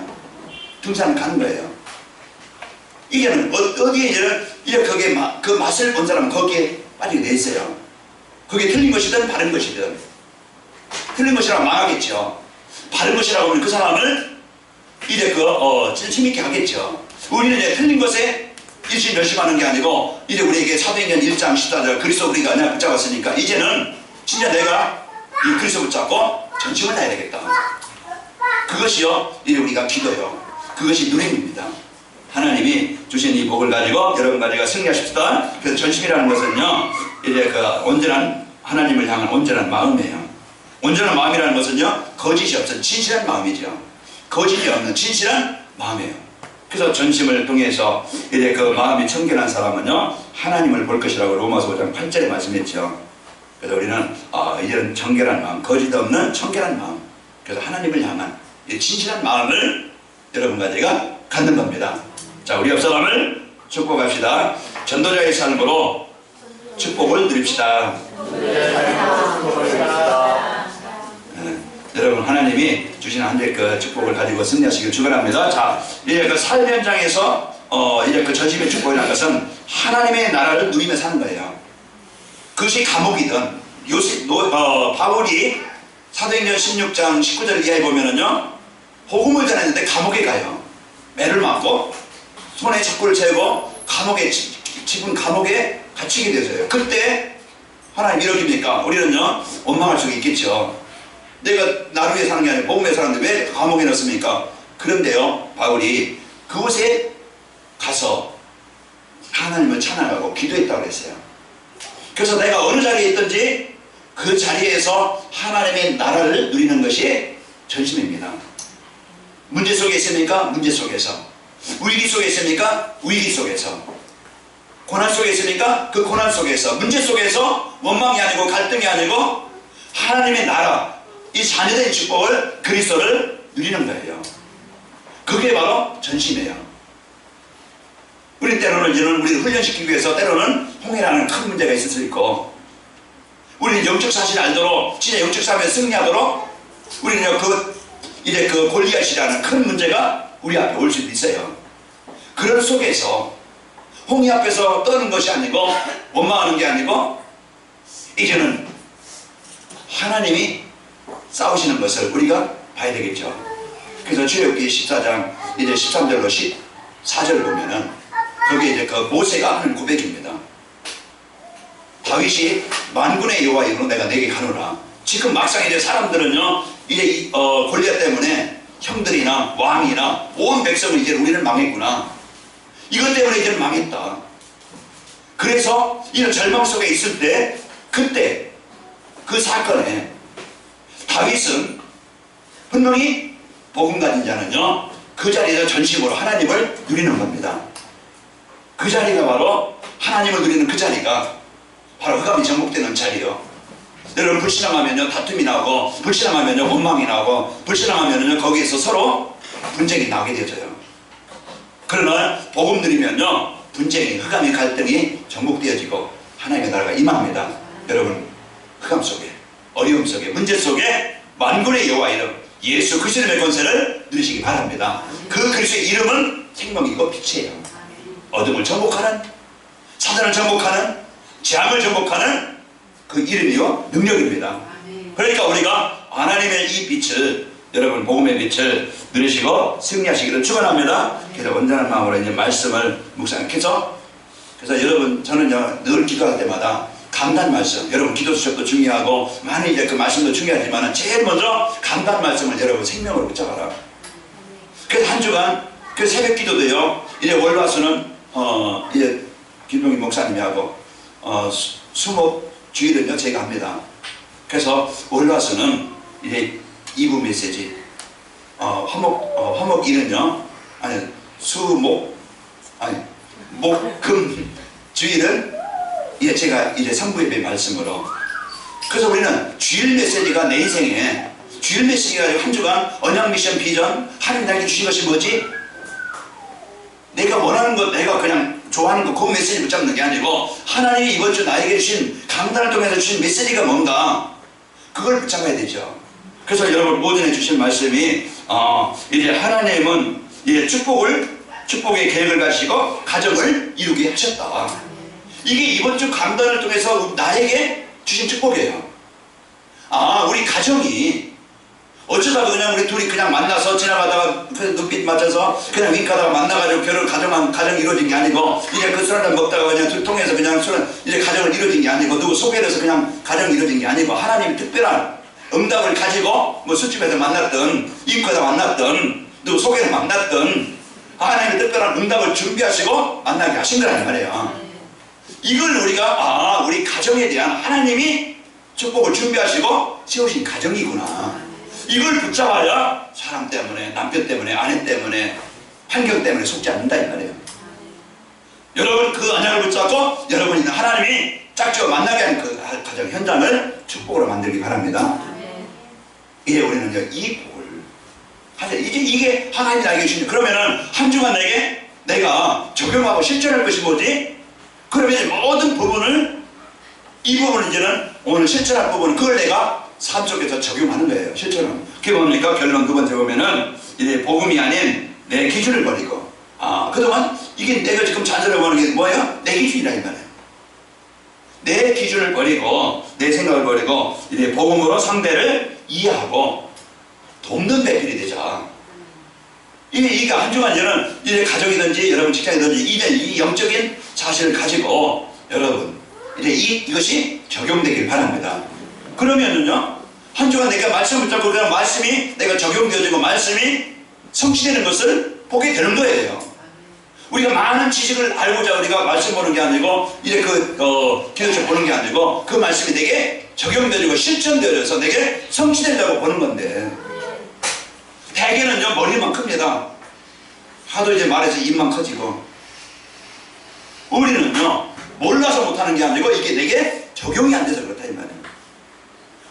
등산을 가는 거예요. 이게는 어디에 이제 거기에 그 맛을 본 사람은 거기에 빠지게 돼 있어요. 그게 틀린 것이든 바른 것이든 틀린 것이라고 망하겠죠. 바른 것이라고 하면 그 사람을 이제 힘있게 하겠죠. 우리는 이제 틀린 것에 일심열심하는 게 아니고 이제 우리에게 사도행전 1장 14절 그리스도 우리가 그냥 붙잡았으니까 이제는 진짜 내가 이 그리스도 붙잡고 전심을 다해야 되겠다. 그것이요 이제 우리가 기도요. 그것이 누림입니다. 하나님이 주신 이 복을 가지고 여러분과 제가 승리하십시다. 그래서 전심이라는 것은요 이제 온전한 하나님을 향한 온전한 마음이에요. 온전한 마음이라는 것은요 거짓이 없는 진실한 마음이죠. 거짓이 없는 진실한 마음이에요. 그래서 전심을 통해서 이제 그 마음이 청결한 사람은요 하나님을 볼 것이라고 로마서 5장 8절에 말씀했죠. 그래서 우리는 이제는 청결한 마음, 거짓 없는 청결한 마음, 그래서 하나님을 향한 진실한 마음을 여러분과 제가 갖는 겁니다. 자, 우리 옆사람을 축복합시다. 전도자의 삶으로 축복을 누립시다. 여러분 하나님이 주신 한 주의 그 축복을 가지고 승리하시길 축원합니다. 자, 이제 그 삶 현장에서 이제 그 전심의 축복이라는 것은 하나님의 나라를 누리며 사는 거예요. 그것이 감옥이든 바울이 사도행전 16장 19절 이하에 보면은요 복음을 전했는데 감옥에 가요. 매를 맞고 손에 적구를 채우고 감옥에 집은 감옥에 갇히게 되어요. 그때 하나님 이러십니까? 우리는요 원망할 수 있겠죠. 내가 나를 위해 사는 게 아니라 복음에 사는데 왜 감옥에 넣습니까? 그런데요 바울이 그곳에 가서 하나님을 찬양하고 기도했다고 그랬어요. 그래서 내가 어느 자리에 있든지 그 자리에서 하나님의 나라를 누리는 것이 전심입니다. 문제 속에 있습니까? 문제 속에서. 위기 속에 있습니까? 위기 속에서. 고난 속에 있습니까? 그 고난 속에서. 문제 속에서 원망이 아니고 갈등이 아니고 하나님의 나라, 이 자녀된 축복을, 그리스도를 누리는 거예요. 그게 바로 전심이에요. 우리 때로는 이제는 우리를 훈련시키기 위해서 때로는 홍해라는 큰 문제가 있을 수 있고, 우리는 영적 사실을 알도록, 진짜 영적 싸움에 승리하도록 우리는 이제 그 골리앗이라는 큰 문제가 우리 앞에 올 수도 있어요. 그런 속에서 홍해 앞에서 떠는 것이 아니고 원망하는 게 아니고 이제는 하나님이 싸우시는 것을 우리가 봐야 되겠죠. 그래서 출애굽기 14장 이제 13절로 14절 보면은 거기에 이제 그 모세가 하는 고백입니다. 다윗이 만군의 여호와 이름으로 내가 내게 가노라. 지금 막상 이제 사람들은요, 이제 골리앗 때문에 형들이나 왕이나 온 백성은 이제 우리는 망했구나. 이것 때문에 이제는 망했다. 그래서 이런 절망 속에 있을 때, 그때 그 사건에 다윗은 분명히 복음 가진 자는요, 그 자리에서 전심으로 하나님을 누리는 겁니다. 그 자리가 바로 하나님을 누리는 그 자리가 바로 흑암이 정복되는 자리요. 여러분, 불신앙하면요 다툼이 나오고, 불신앙하면요 원망이 나오고, 불신앙하면요 거기에서 서로 분쟁이 나오게 되어져요. 그러나 복음 누리면요 분쟁이, 흑암의 갈등이 정복되어지고 하나님의 나라가 임합니다. 여러분, 흑암 속에, 어려움 속에, 문제 속에 만군의 여호와 이름 예수 그리스도의 권세를 누리시기 바랍니다. 그 그리스도의 이름은 생명이고 빛이에요. 어둠을 정복하는, 사단을 정복하는, 재앙을 정복하는 그 이름이요 능력입니다. 그러니까 우리가 하나님의 이 빛을, 여러분 복음의 빛을 누리시고 승리하시기를 축원합니다. 그래서 온전한 마음으로 이제 말씀을 묵상해서, 그래서 여러분, 저는요 늘 기도할 때마다 감단 말씀, 여러분 기도 수첩도 중요하고 많이 이제 그 말씀도 중요하지만 제일 먼저 감단 말씀을 여러분 생명으로 붙잡아라. 그래서 한 주간 그 새벽 기도도요, 이제 월화수는 이제 김동희 목사님이 하고 수목 주일은요 제가 합니다. 그래서 월화수는 이제 2부 메시지, 화목일은요, 아니 수목, 아니 목금 주일은 이제 제가 이제 3부 예배 말씀으로. 그래서 우리는 주일 메시지가 내 인생에, 주일 메시지가 한 주간 언약 미션 비전 하나님 나에게 주신 것이 뭐지? 내가 원하는 것, 내가 그냥 좋아하는 것, 그 메시지 붙잡는 게 아니고 하나님이 이번 주 나에게 주신 강단을 통해서 주신 메시지가 뭔가, 그걸 붙잡아야 되죠. 그래서 여러분 오전에 주신 말씀이 이제 하나님은 이제 축복의 계획을 가지고 가정을 이루게 하셨다. 이게 이번 주 강단을 통해서 나에게 주신 축복이에요. 우리 가정이 어쩌다가 그냥 우리 둘이 그냥 만나서 지나가다가 그 눈빛 맞춰서 그냥 윙크하다가 만나가지고 가정이 이루어진 게 아니고, 이제 그 술 한잔 먹다가 그냥 두 통해서 그냥 이제 가정을 이루어진 게 아니고, 누구 소개를 해서 그냥 가정이 이루어진 게 아니고, 하나님이 특별한 응답을 가지고 뭐 술집에서 만났던, 입구에서 만났던, 누구 소개를 만났던, 하나님이 특별한 응답을 준비하시고 만나게 하신 거란 말이에요. 이걸 우리가 우리 가정에 대한 하나님이 축복을 준비하시고 세우신 가정이구나. 이걸 붙잡아야 사람 때문에, 남편 때문에, 아내 때문에, 환경 때문에 속지 않는다 이 말이에요. 여러분 그 언약을 붙잡고 여러분이 하나님이 짝지어 만나게 하는 그 가정 현장을 축복으로 만들기 바랍니다. 이제 우리는 이 복을 하자. 이게 하나님이 나에게 주신, 그러면은 한 주간 내가 적용하고 실천할 것이 뭐지? 그러면 이제 모든 부분을, 이 부분을 이제는 오늘 실천할 부분, 그걸 내가 삶 속에서 적용하는 거예요. 실천은. 그게 뭡니까? 결론 두 번째 보면은 이제 복음이 아닌 내 기준을 버리고, 그동안 이게 내가 지금 잔소리하고 하는 게 뭐예요? 내 기준이라 이 말이에요. 내 기준을 버리고, 내 생각을 버리고 이제 복음으로 상대를 이해하고 돕는 배필이 되자. 이게 한 주간 저는 이제 가족이든지 여러분 직장이든지 이제 이 영적인 사실을 가지고 여러분 이제 이것이 적용되길 바랍니다. 그러면은요, 한 주간 내가 말씀을 붙잡고 그냥 말씀이 내가 적용되어지고 말씀이 성취되는 것을 보게 되는 거예요. 우리가 많은 지식을 알고자 우리가 말씀 보는 게 아니고 이렇게 기도책 보는 게 아니고 그 말씀이 내게 적용되고 실천되어져서 내게 성취되려고 보는 건데 대개는요 머리만 큽니다. 하도 이제 말해서 입만 커지고 우리는요 몰라서 못하는 게 아니고 이게 내게 적용이 안 돼서 그렇다 이 말이에요.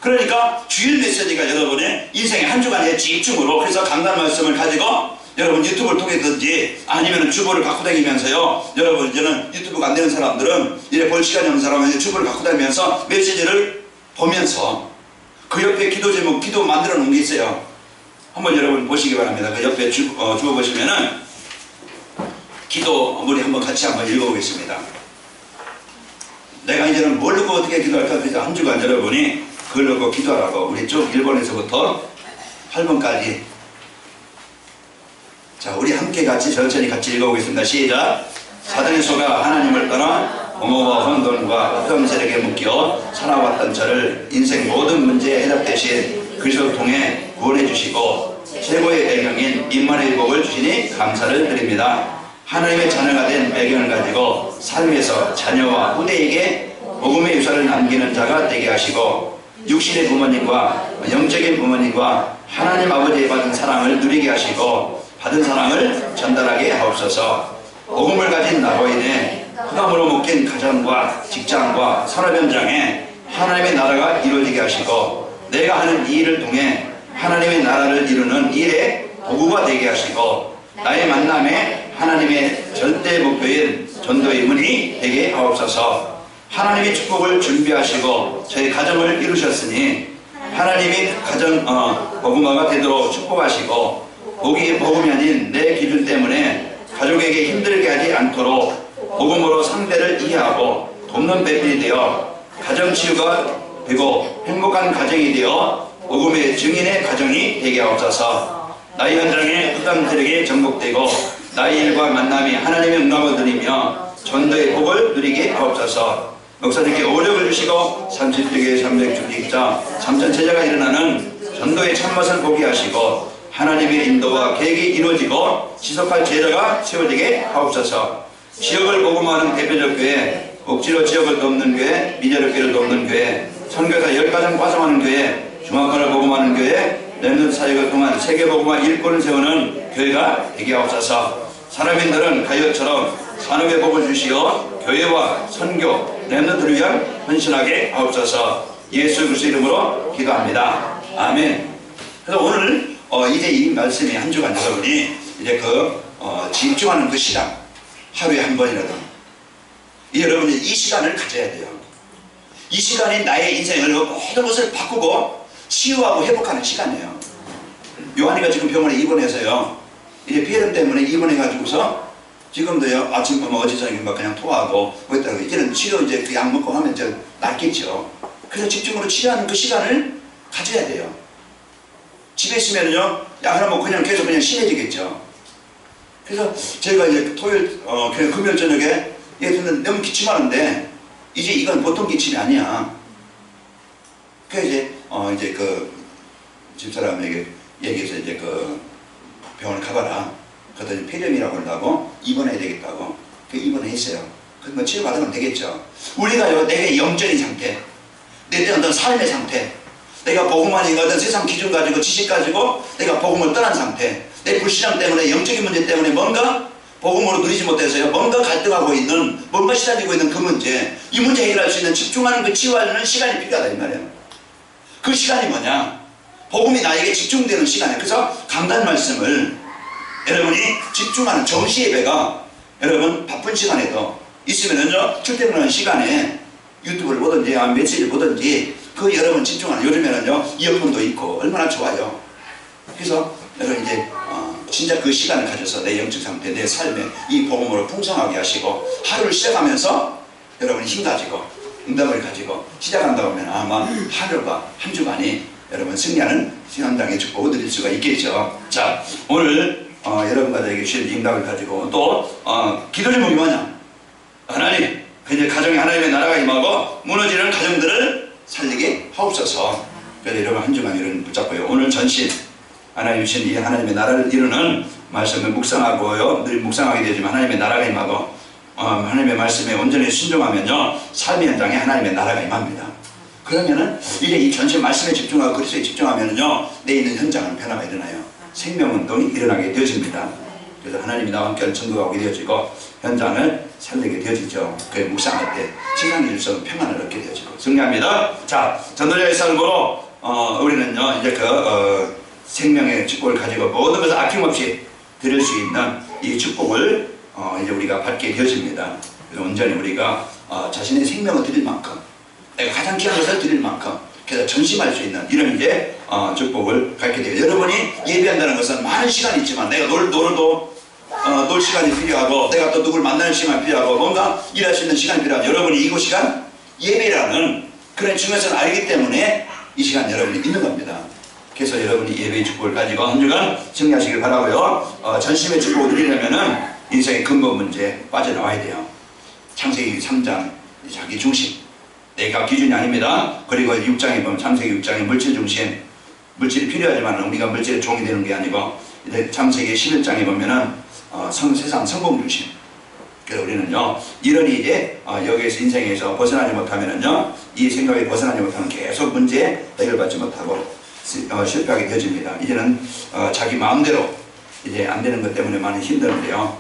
그러니까 주일 메시지가 여러분의 인생의 한 주간의 집중으로 그래서 강단 말씀을 가지고 여러분 유튜브를 통해서든지 아니면 주보를 갖고 다니면서요 여러분 이제는 유튜브가 안 되는 사람들은 이래 볼 시간이 없는 사람은 이제 주보를 갖고 다니면서 메시지를 보면서 그 옆에 기도 제목 기도 만들어 놓은 게 있어요. 한번 여러분 보시기 바랍니다. 그 옆에 주보 보시면은 기도 우리 한번 같이 한번 읽어보겠습니다. 내가 이제는 뭘 놓고 어떻게 기도할까 그래서 한 주간 여러분이 그걸 놓고 기도하라고 우리 쭉 1번에서부터 8번까지 자 우리 함께 같이 천천히 같이 읽어보겠습니다. 시작. 사단의 소가 하나님을 떠나 공허와 혼돈과 흑암 세력에 묶여 살아왔던 저를 인생 모든 문제에 해답 대신 그리스도를 통해 구원해 주시고 최고의 배경인 임만의 복을 주시니 감사를 드립니다. 하나님의 자녀가 된 배경을 가지고 삶에서 자녀와 후대에게 복음의 유산을 남기는 자가 되게 하시고 육신의 부모님과 영적인 부모님과 하나님 아버지의 받은 사랑을 누리게 하시고 받은 사랑을 전달하게 하옵소서. 복음을 가진 나로 인해 흑암으로 묶인 가정과 직장과 산업 현장에 하나님의 나라가 이루어지게 하시고 내가 하는 이 일을 통해 하나님의 나라를 이루는 일에 도구가 되게 하시고 나의 만남에 하나님의 절대 목표인 전도의 문이 되게 하옵소서. 하나님의 축복을 준비하시고 저희 가정을 이루셨으니 하나님이 가정 복음화가 되도록 축복하시고 복음이 아닌 내 기준 때문에 가족에게 힘들게 하지 않도록 복음으로 상대를 이해하고 돕는 배필이 되어 가정 치유가 되고 행복한 가정이 되어 복음의 증인의 가정이 되게 하옵소서. 나의 현장에 흑암 세력이 정복되고 나의 일과 만남이 하나님의 응답을 드리며 전도의 복을 누리게 하옵소서. 목사님께 오력을 주시고 30주기 300주기자 3천체제가 일어나는 전도의 참맛을 보게 하시고 하나님의 인도와 계획이 이루어지고 지속할 제자가 세워지게 하옵소서. 지역을 복음하는 대표적 교회, 억지로 지역을 돕는 교회, 미제로 교회를 돕는 교회, 선교사 10가정 과성하는 교회, 중앙권을 복음하는 교회, 렘넌트 사역을 통한 세계복음화 일꾼을 세우는 교회가 되게 하옵소서. 사람인들은 가요처럼 산업의 복을 주시어 교회와 선교, 렘넌트를 위한 헌신하게 하옵소서. 예수 그리스도 이름으로 기도합니다. 아멘. 그래서 오늘 이제 이 말씀이 한 주간 여러분이 이제 집중하는 그 시간 하루에 한 번이라도 여러분이 이 시간을 가져야 돼요. 이 시간이 나의 인생을 모든 것을 바꾸고 치유하고 회복하는 시간이에요. 요한이가 지금 병원에 입원해서요 이제 폐렴 때문에 입원해가지고서 지금도요 아침 어제 저녁에 막 그냥 토하고 그랬다고 이제는 치료 이제 그 약 먹고 하면 이제 낫겠죠. 그래서 집중으로 치료하는 그 시간을 가져야 돼요. 집에 있으면요 약 하나 먹고 그냥 계속 그냥 심해지겠죠. 그래서 저희가 이제 토요일 그냥 금요일 저녁에 얘들은 너무 기침하는데 이제 이건 보통 기침이 아니야. 그래서 이제 그 집사람에게 얘기해서 이제 그 병원을 가봐라. 그랬더니 폐렴이라고 한다고 입원해야 되겠다고. 그 입원했어요. 그러면 치료받으면 되겠죠. 우리가요 내 영적인 상태, 내 어떤 삶의 상태, 내가 복음만이 어떤 세상 기준 가지고 지식 가지고 내가 복음을 떠난 상태, 내 불신앙 때문에 영적인 문제 때문에 뭔가 복음으로 누리지 못해서요 뭔가 갈등하고 있는 뭔가 시달리고 있는 그 문제, 이 문제 해결할 수 있는 집중하는 그 치유하는 시간이 필요하다 이 말이에요. 그 시간이 뭐냐? 복음이 나에게 집중되는 시간이에요. 그래서 강단 말씀을 여러분이 집중하는 정시 예배가 여러분 바쁜 시간에도 있으면은요 출퇴근하는 시간에 유튜브를 보든지 메시지를 보든지 그 여러분 집중하는 요즘에는요 이어폰도 있고 얼마나 좋아요. 그래서 여러분 이제 진짜 그 시간을 가져서 내 영적 상태, 내 삶에 이 복음으로 풍성하게 하시고 하루를 시작하면서 여러분이 힘 가지고 응답을 가지고 시작한다고 하면 아마 하루가 한 주간이 여러분 승리하는 신앙당의 축복을 드릴 수가 있겠죠. 자 오늘 여러분들에게 주신 응답을 가지고 또 기도 제목이 뭐냐? 하나님 이제 가정에 하나님의 나라가 임하고 무너지는 가정들을 살리게 하옵소서. 그래서 여러분 한 주간 이런 붙잡고요. 오늘 전신 하나님 주신 이 하나님의 나라를 이루는 말씀을 묵상하고요. 늘 묵상하게 되지만 하나님의 나라가 임하고 하나님의 말씀에 온전히 순종하면요. 삶의 현장에 하나님의 나라가 임합니다. 그러면은 이제 이 전체 말씀에 집중하고 그리스도에 집중하면은요. 내 있는 현장은 변화가 일어나요. 생명운동이 일어나게 되어집니다. 그래서 하나님이 나와 함께 전도가 오게 되어지고 현장을 살리게 되어지죠. 그 묵상할 때 신앙의 일선 평안을 얻게 되어지고 승리합니다. 자, 전도자의 삶으로 우리는요 이제 생명의 축복을 가지고 모든 것을 아낌없이 드릴 수 있는 이 축복을 이제 우리가 받게 되어집니다. 그래서 온전히 우리가 자신의 생명을 드릴 만큼 내가 가장 귀한 것을 드릴 만큼 그래서 전심할 수 있는 이런 이제 축복을 갖게 돼요. 여러분이 예배한다는 것은 많은 시간이 있지만 내가 놀 시간이 필요하고 내가 또 누굴 만나는 시간이 필요하고 뭔가 일할 수 있는 시간이 필요하고 여러분이 이곳 시간 예배라는 그런 중요성을 알기 때문에 이 시간 여러분이 있는 겁니다. 그래서 여러분이 예배의 축복을 가지고 한 주간 승리하시길 바라고요. 전심의 축복을 누리려면은 인생의 근본 문제에 빠져나와야 돼요. 창세기 3장 자기 중심 내가 기준이 아닙니다. 그리고 6장에 보면 창세기 6장에 물질 중심 물질이 필요하지만 우리가 물질의 종이 되는 게 아니고 이제 창세기 11장에 보면은 세상 성공 중심. 그래서 우리는요 이런 이제 여기에서 인생에서 벗어나지 못하면은요 이 생각에 벗어나지 못하면 계속 문제에 해결받지 못하고 실패하게 되어집니다. 이제는 자기 마음대로 이제 안 되는 것 때문에 많이 힘드는데요.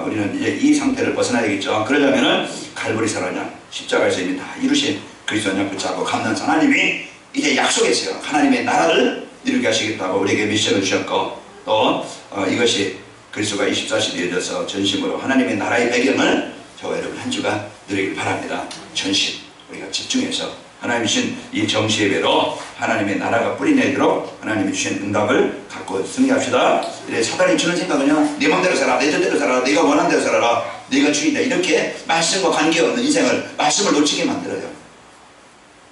우리는 이제 이 상태를 벗어나야 되겠죠. 그러려면은 갈보리 사랑장 십자가에서 이미 다 이루신 그리스도를 붙잡고 감난산 하나님이 이제 약속했어요. 하나님의 나라를 이루게 하시겠다고 우리에게 미션을 주셨고 또 이것이 그리스도가 24시대에 이어져서 전심으로 하나님의 나라의 배경을 저와 여러분 한 주간 누리길 바랍니다. 전심 우리가 집중해서 하나님이 주신 이 정시예배로 하나님의 나라가 뿌리내도록 하나님이 주신 응답을 갖고 승리합시다. 사단이 주는 생각은요 내 맘대로 살아 내 뜻대로 살아라 내가 원하는 대로 살아라 내가 주인이다 이렇게 말씀과 관계없는 인생을 말씀을 놓치게 만들어요.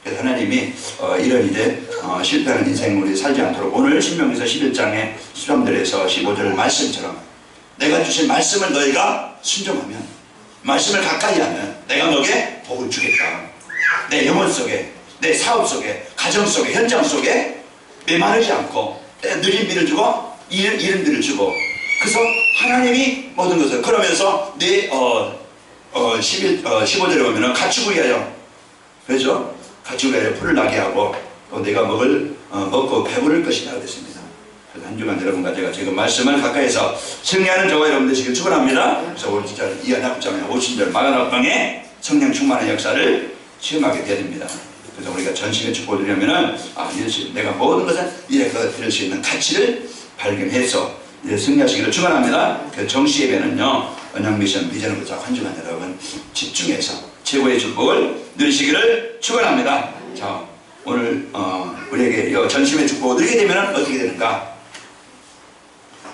그래서 하나님이 이런 이제 실패하는 인생을 우리 살지 않도록 오늘 신명기서 11장의 13절에서 15절 말씀처럼 내가 주신 말씀을 너희가 순종하면 말씀을 가까이 하면 내가 너에게 복을 주겠다. 내 영혼 속에 내 사업 속에 가정 속에 현장 속에 메마르지 않고 내 느림비를 주고 이름들을 주고 그래서 하나님이 모든 것을 그러면서 내 15절에 보면 가축을 위하여 그렇죠? 가축을 위하여 풀을 나게 하고 또 내가 먹고 배부를 것이다 그랬습니다. 그래서 한 주간 여러분과 제가 지금 말씀을 가까이서 승리하는 저와 여러분 되시길 축원합니다. 그래서 오늘 진짜 이 안약장의 50절 마가나방의 성령 충만의 역사를 체험하게 되야 됩니다. 그래서 우리가 전심의 축복을 드리려면은 내가 모든 것을 이렇게 드릴 수 있는 가치를 발견해서 승리하시기를 축원합니다. 그 정시 예배는요 언약 미션 비전을 붙잡고 한 주간 여러분 집중해서 최고의 축복을 누리시기를 축원합니다. 자 오늘 우리에게 전심의 축복을 누리게 되면 어떻게 되는가?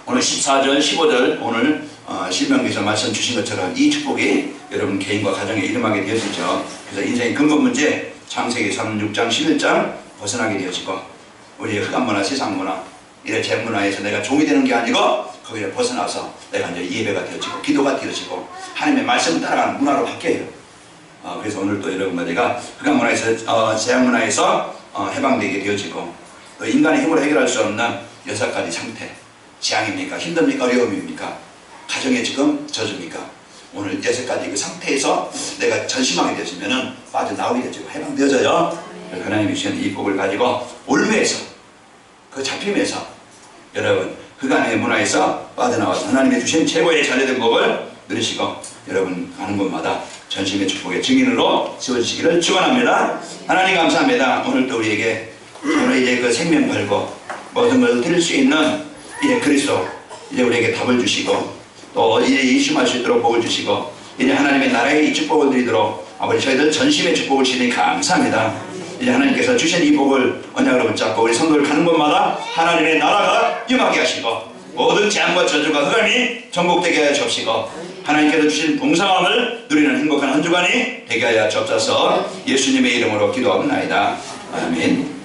오늘 14절 15절 오늘 신명기서 말씀 주신 것처럼 이 축복이 여러분 개인과 가정에 이름하게 되어지죠. 그래서 인생의 근본 문제 창세기 6장 11장 벗어나게 되어지고 우리의 흑암문화 세상문화 이런 재문화에서 내가 종이 되는 게 아니고 거기를 벗어나서 내가 이제 예배가 되어지고 기도가 되어지고 하나님의 말씀을 따라가는 문화로 바뀌어요. 그래서 오늘 또 여러분과 제가 흑암문화에서 재앙문화에서 해방되게 되어지고 또 인간의 힘으로 해결할 수 없는 6가지 상태 재앙입니까? 힘듭니까? 어려움입니까? 가정에 지금 저주입니까? 오늘 6가지 그 상태에서 내가 전심하게 되어지면은 빠져나오게 되어지고 해방되어져요. 하나님이 주신 이 복을 가지고 올무에서 그 잡힘에서 여러분 흑암의 문화에서 빠져나와서 하나님이 주신 최고의 잘된 복을 누리시고 여러분 가는 곳마다 전심의 축복의 증인으로 세워주시기를 축원합니다. 하나님 감사합니다. 오늘 또 우리에게 오늘 이제 그 생명 걸고 모든 것을 드릴 수 있는 이제 그리스도 이제 우리에게 답을 주시고 또 이제 이심할 수 있도록 복을 주시고 이제 하나님의 나라의 이 축복을 드리도록 아버지 저희들 전심의 축복을 주시니 감사합니다. 이제 하나님께서 주신 이 복을 언약으로 붙잡고 우리 성도를 가는 곳마다 하나님의 나라가 임하게 하시고 모든 재앙과 저주가 흑암이 정복되게 하여 주옵시고 하나님께서 주신 봉사함을 누리는 행복한 한 주간이 되게 하여 주옵소서. 예수님의 이름으로 기도하옵나이다. 아멘.